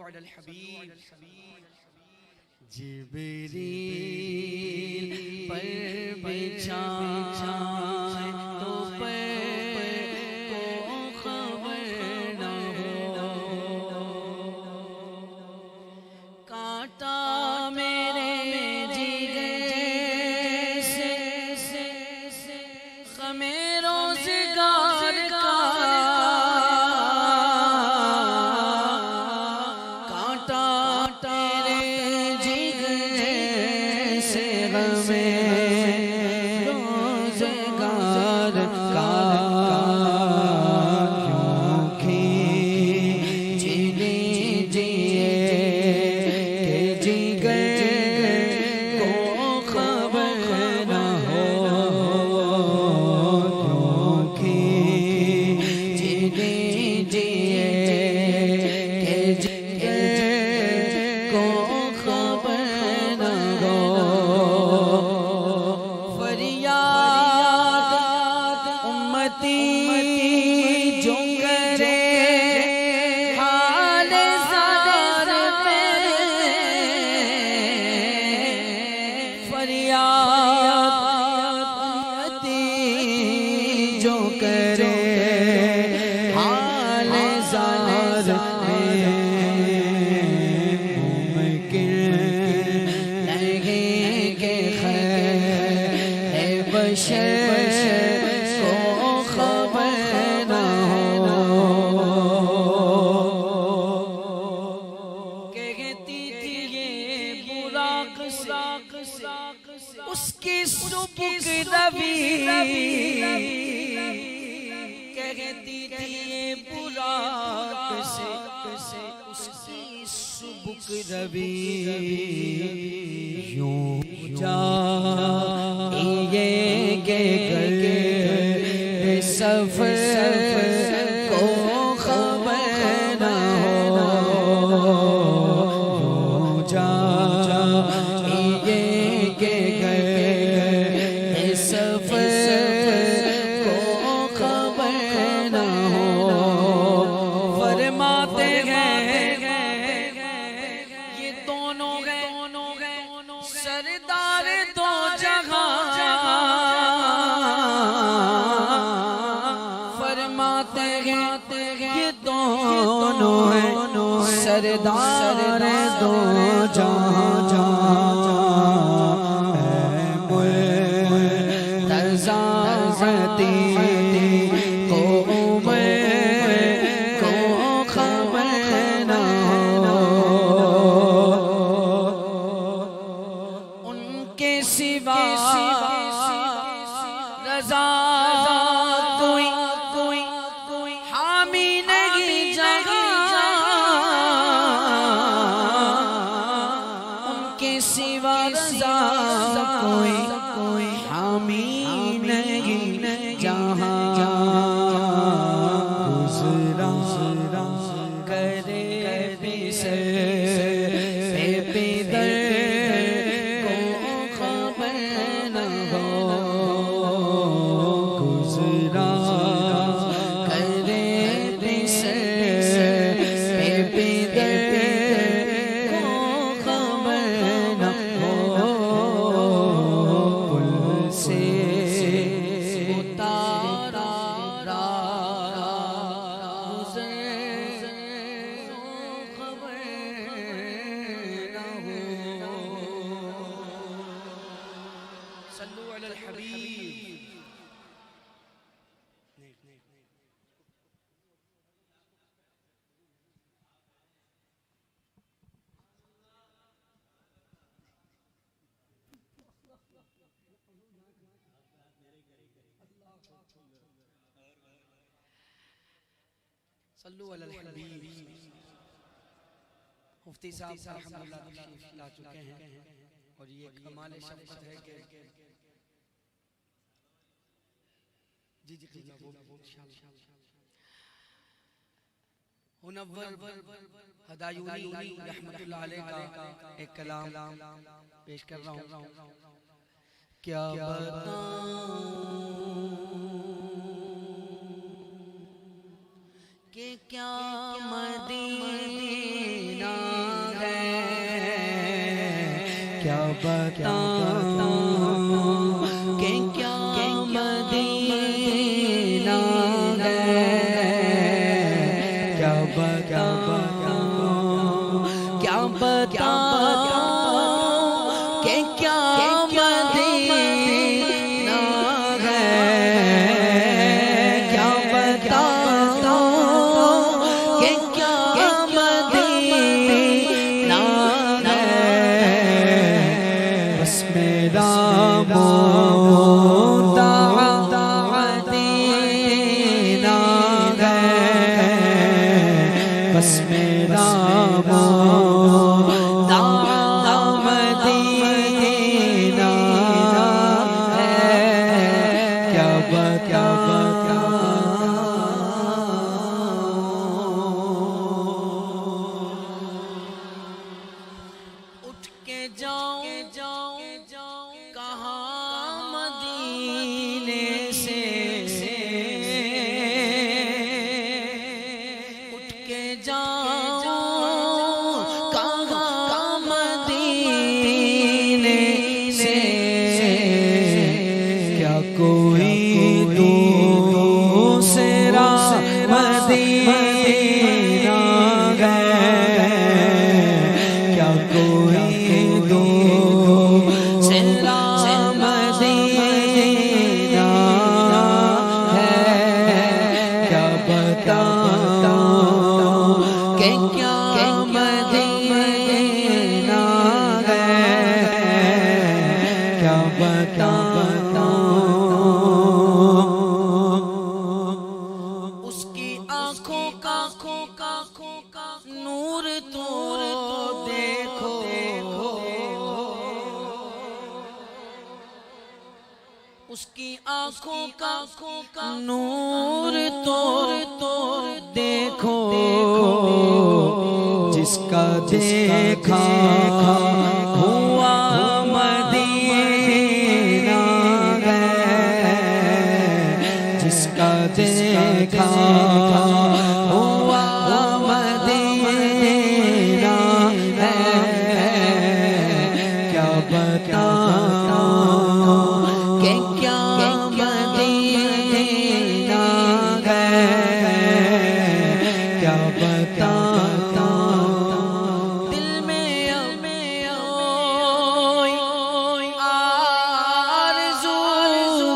अलल हबीब। जिब्रील पर बिछाए तो पर को खबर न हो, कांटा मेरे जिगर से ग़मे रोज़गार का, कांटा तेरे जिगर से ग़मे रोज़गार का, क्योंकि जिने जिए के जिगर को खबर न हो, क्योंकि जिने जिए के जिगर को खबर न हो। फरियाद उम्मती जो करे हाल ज़ार पे, फरियाद उम्मती जो करे हाल ज़ार पे, मुमकिन नहीं कि खैर बशर को खबर न हो। कहती थी ये बुराक से उसकी सुबुक रवि, कहती थी ये बुराक से उसकी सुबुक रवि, यूं जा ये के सफर को खबर न हो, यूं जा ये के सफर को खबर न हो। फरमाते हैं ये दोनों गए सरदार दो जहां, फरमाते हैं ये दोनों हैं सरदार दो जहां, मुर्तज़ा को उमर को खबर न हो, उनके सिवा रज़ा कोई हामी नहीं जहाँ, उनके सिवा रज़ा कोई हामी नहीं जहाँ, गुज़रा करे बिसर बेदर को खबर न हो, गुज़रा करे बिसर बेदर को खबर न हो। पुल से उतारा गुज़र खबर न हो। सल्लु अलल हबीब। सल्लु अलल हबीब। मुफ्ती साहब अल्हम्दुलिल्लाह तशरीफ ला चुके हैं और ये कमाल शफ़क़त है कि जी मुनव्वर हदायूनी रहमतुल्लाह अलैह का एक कलाम पेश कर रहा हूँ। क्या बताऊं कि क्या मदीना बताऊं कि क्या मदीना है, क्या बताऊं, क्या बताऊं कि क्या मदीना है, क्या बताऊं कि क्या मदीना है। बस मेरा मदीना है, बस मेरा मदीना है, क्या उठ के जाऊं कहाँ मदीने से, उठ के जाऊं कहाँ मदीने से, क्या कोई दूसरा मदीना है, क्या कोई दूसरा मदीना है, क्या बताऊं कि क्या मदीना है, क्या बताऊं। उसकी आँखों का नूर तो देखो, उसकी आँखों का नूर तो देखो, जिसका देखा हुआ मदीना है, जिसका देखा हुआ मदीना है, क्या बताऊं कि क्या मदीना है, क्या बताऊं। दिल में आरज़ू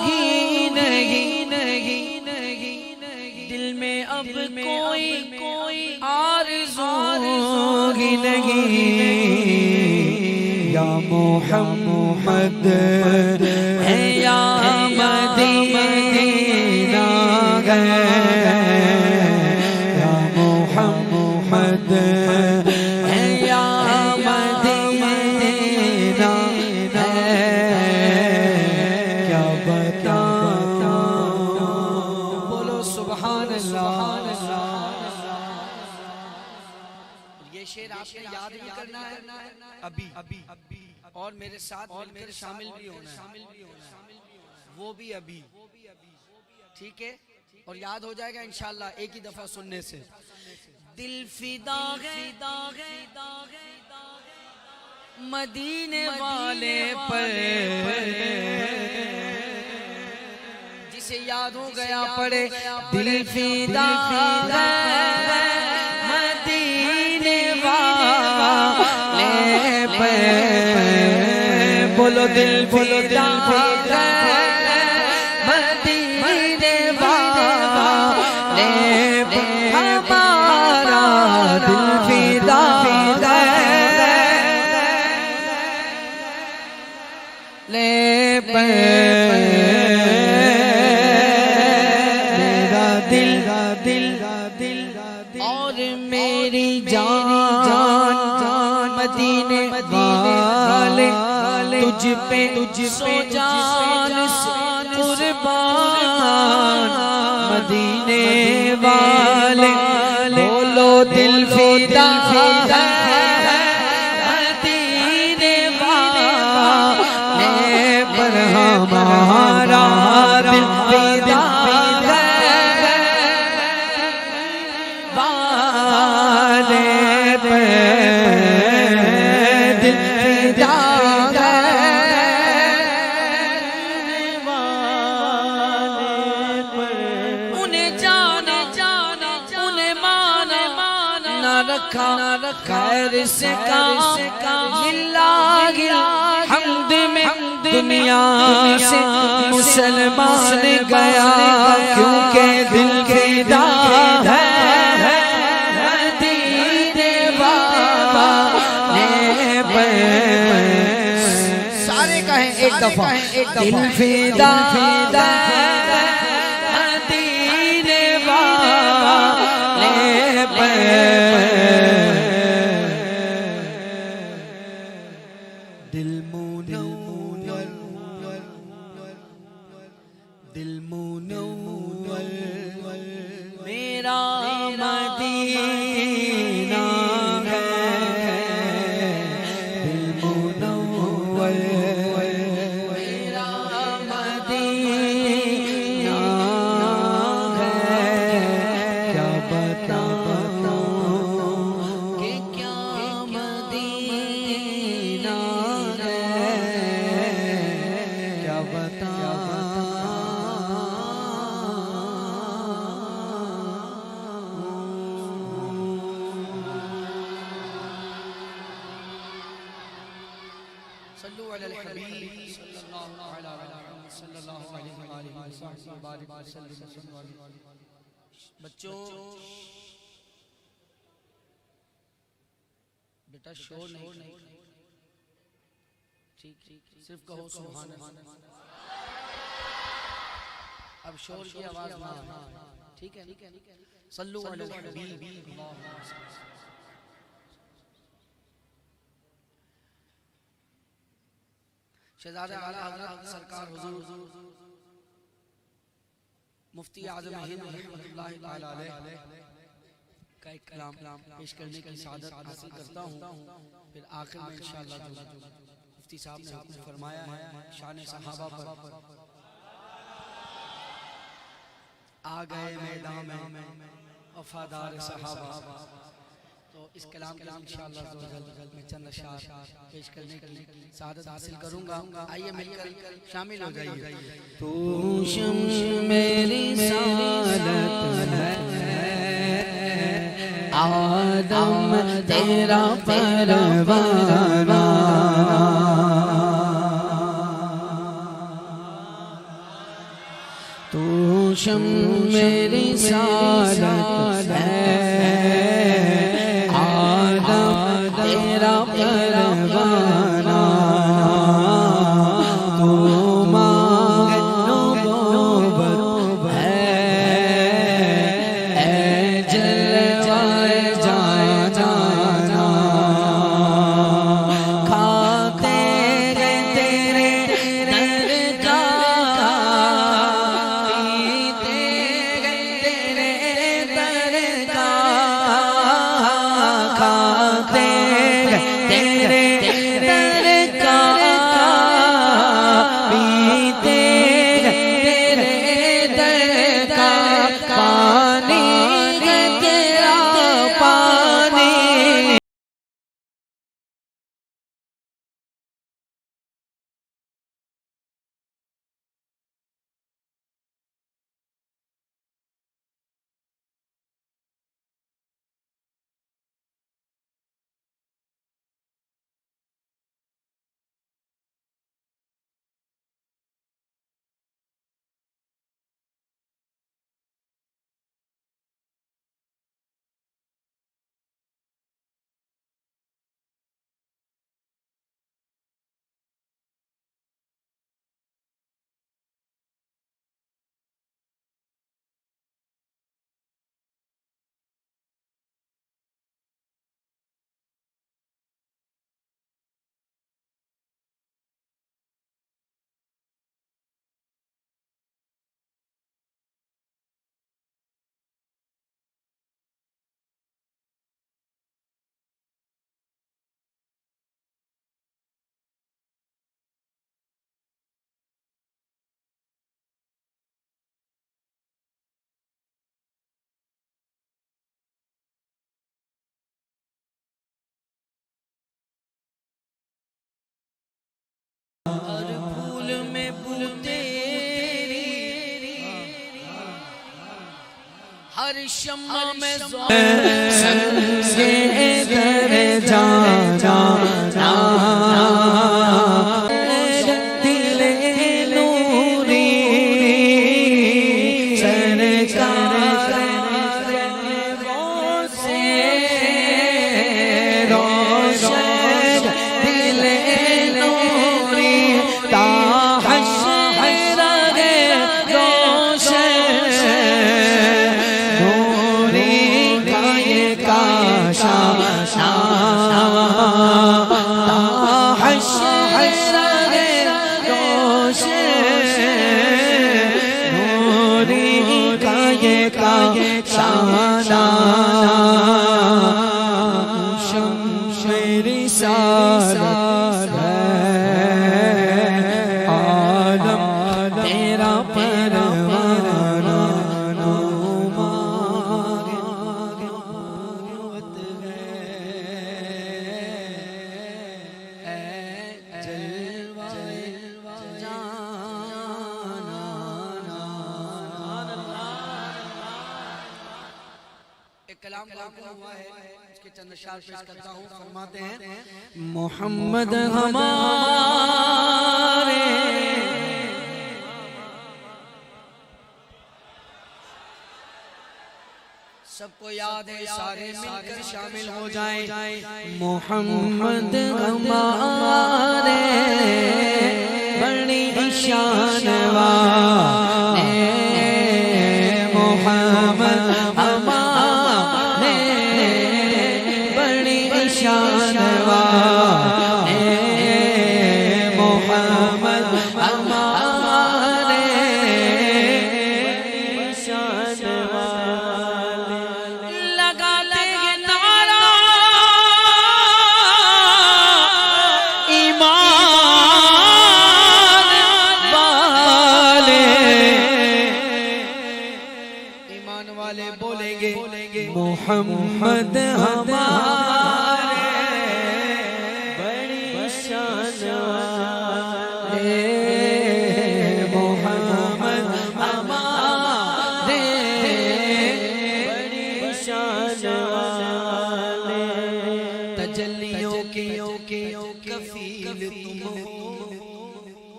ही नहीं, दिल में अब कोई आरज़ू ही नहीं। या मोहम्मद है या मदीना है, या मोहम्मद है या मदीना है, क्या बताऊं। बोलो सुभान अल्लाह। ये शेर आपने याद भी करना है अभी, और मेरे साथ मिलकर शामिल भी होना है, वो भी अभी, ठीक है। और याद हो जाएगा इंशाल्लाह एक ही दफा सुनने से। दिल फिदा है मदीने वाले पर, जिसे याद हो गया पड़े। दिल फिदा है मदीने वाले पर, बोलो दिल फिदा है मदीने वाले पर, हमारा दिल फिदा है ले पर, मेरा दिल और मेरी जान मदीने वाले, तुझ पे जान कुर्बान मदीने वाले, बोलो दिल फिदा है मदीने वाले पर, हमारा दिल फिदा है वाले पर, दिल फिदा है रखा खैर से काम लिल्लाहि हम्द में दुनिया से मुसलमान गया क्योंकि दिल फिदा है मदीने वाले पे। सारे कहें एक दफा दिल फिदा मदीने वाले पे। दिल मुनव्वर मेरा मदीना है। दिल मुनव्वर मेरा मदीना है। क्या बताऊं कि क्या मदीना है। क्या बताऊं सल्लु अलल हबीब सल्लल्लाहु अलैहि वसल्लम। बच्चों बेटा शोर नहीं ठीक सिर्फ कहो सुभान अल्लाह। अब शोर की आवाज ना ठीक है। सल्लु अलल हबीब। शहजादे आला हज़रत सरकार हुजूर मुफ्ती आज़म हिंद रहमतुल्लाहि तआला अलैह का एक कलाम पेश करने की सादत हासिल करता हूँ। फिर आखिर में इंशाअल्लाह जो मुफ्ती साहब ने हुक्म फरमाया है शान सहाबा पर आ गए मैदान में वफादार सहाबा। तो इस कलाम के नाम इंशाअल्लाह मैं चंद अशआर पेश करने की सादत हासिल करूंगा। आइए मिलकर शामिल हो जाइए। तू शम्स मेरी सादत है आदम तेरा परवाना। तू शम्स मेरी सादत है तेरा परवाना। तू मांगे नबूवत है जलवाए जाना। खाते गए तेरे दर का पीते गए तेरे दर का हर शम्मा में संगे दर जाना दिले नूरी सरकार से रोशन दिले नूरी ताहशर रोशन नूरी गाये का शाना शाना मेरी सारा आलम तेरा परवाना कलाम हुआ है, इसके चंद अशआर पेश करता हूँ। फरमाते हैं मोहम्मद हमारे सबको याद है, सारे मिलकर शामिल हो जाएं। मोहम्मद हमारे बड़ी शान वाले मोहम्मद शान वाले मोहम्मद हमारे शान वाले लगाते हैं नारा ईमान वाले बोलेंगे मोहम्मद हमारे मोहम्मद हमारे बड़ी शान वाले तजल्लियों के कफील तुम हो,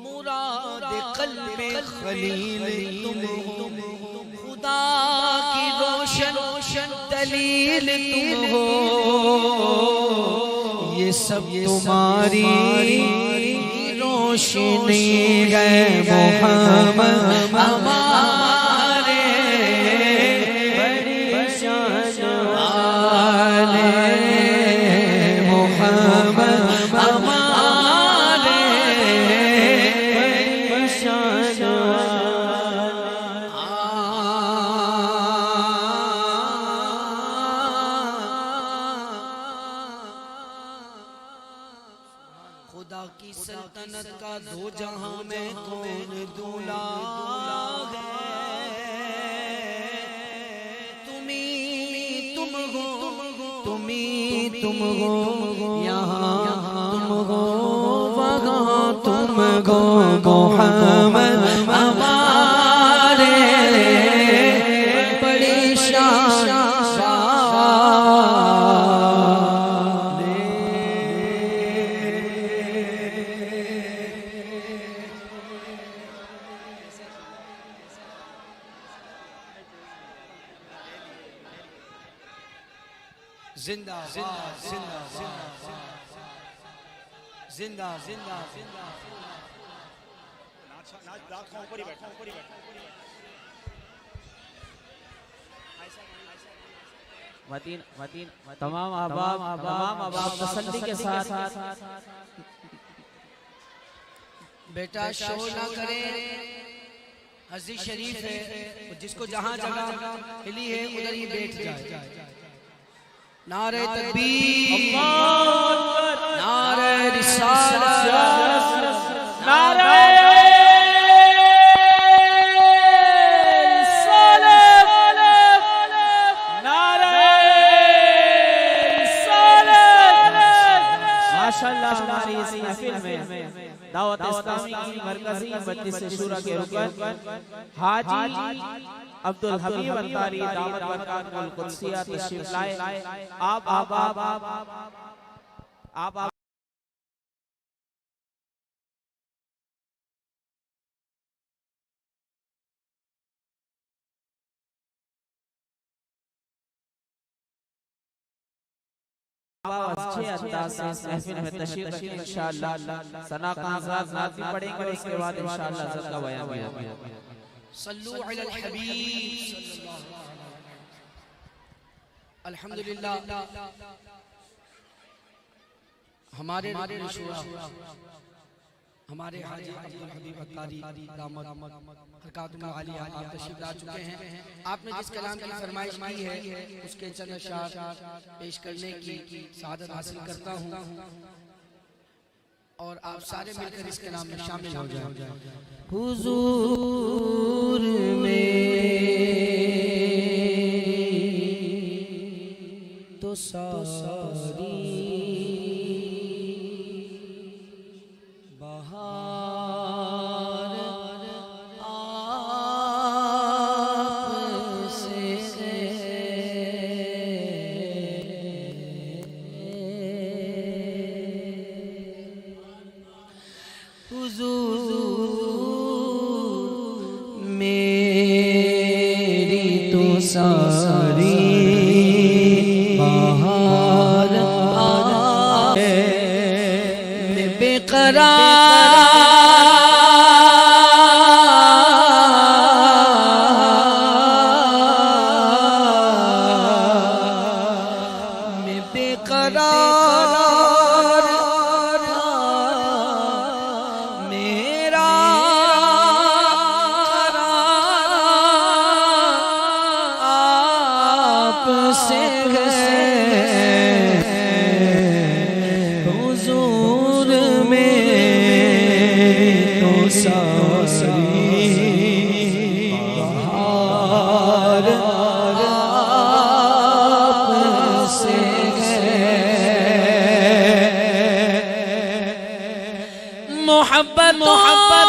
मुराद क़ल्ब खलील तुम हो, खुदा की रोशन दलील तुम हो। ये सब तुम्हारी रोशनी है मोहम्मद हमारे बड़ी शान वाले मोहम्मद हमारे बड़ी शान खुदा की सल्तनत का दो जहां में कौन दूल्हा है। तुम हो यहाँ तुम हो वहाँ तुम हो मोहम्मद हमारे बड़ी शान जिंदाबाद जिंदाबाद जिंदाबाद तमाम अहबाब तसल्ली के साथ बेटा शोर ना करे। हज़रत शरीफ है, जिसको जहाँ जगह हिली है उधर ही बैठ जाए। नारे तकबीर, नारे रिसालत, नारे माशाअल्लाह हमारी इस महफिल में दावत इस्लामी मरकजी मजलिस शूरा के रुकन हाजी अब्दुल हमीद अंसारी दामत बरकातुल कुद्सिया तशरीफ लाए। आप अच्छे अंदाज से इस महफिल में तशरीफ रखें इंशाअल्लाह। सना का आगाज़ नात भी पढ़ेंगे, उसके बाद इंशाअल्लाह ज़त का बयान भी होगा। सल्लू अलल हबीब। अल्हम्दुलिल्लाह हमारे हमारे हाजी अब्दुल हबीब अंसारी दामत बरकातुहु आलिया आप तशरीफ ला चुके हैं। आपने जिस कलाम की फरमाइश की है उसके चंद अशआर पेश करने की सादत हासिल करता हूँ और आप सारे मिलकर इस कलाम में शामिल हो जाएं। हुजूर में तो सारी सारी बाहर मैं बेकरार मेरा से हुजूर में तो सारी बाहर आपसे मोहब्बत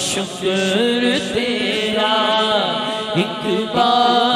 शुक्र तेरा एक बार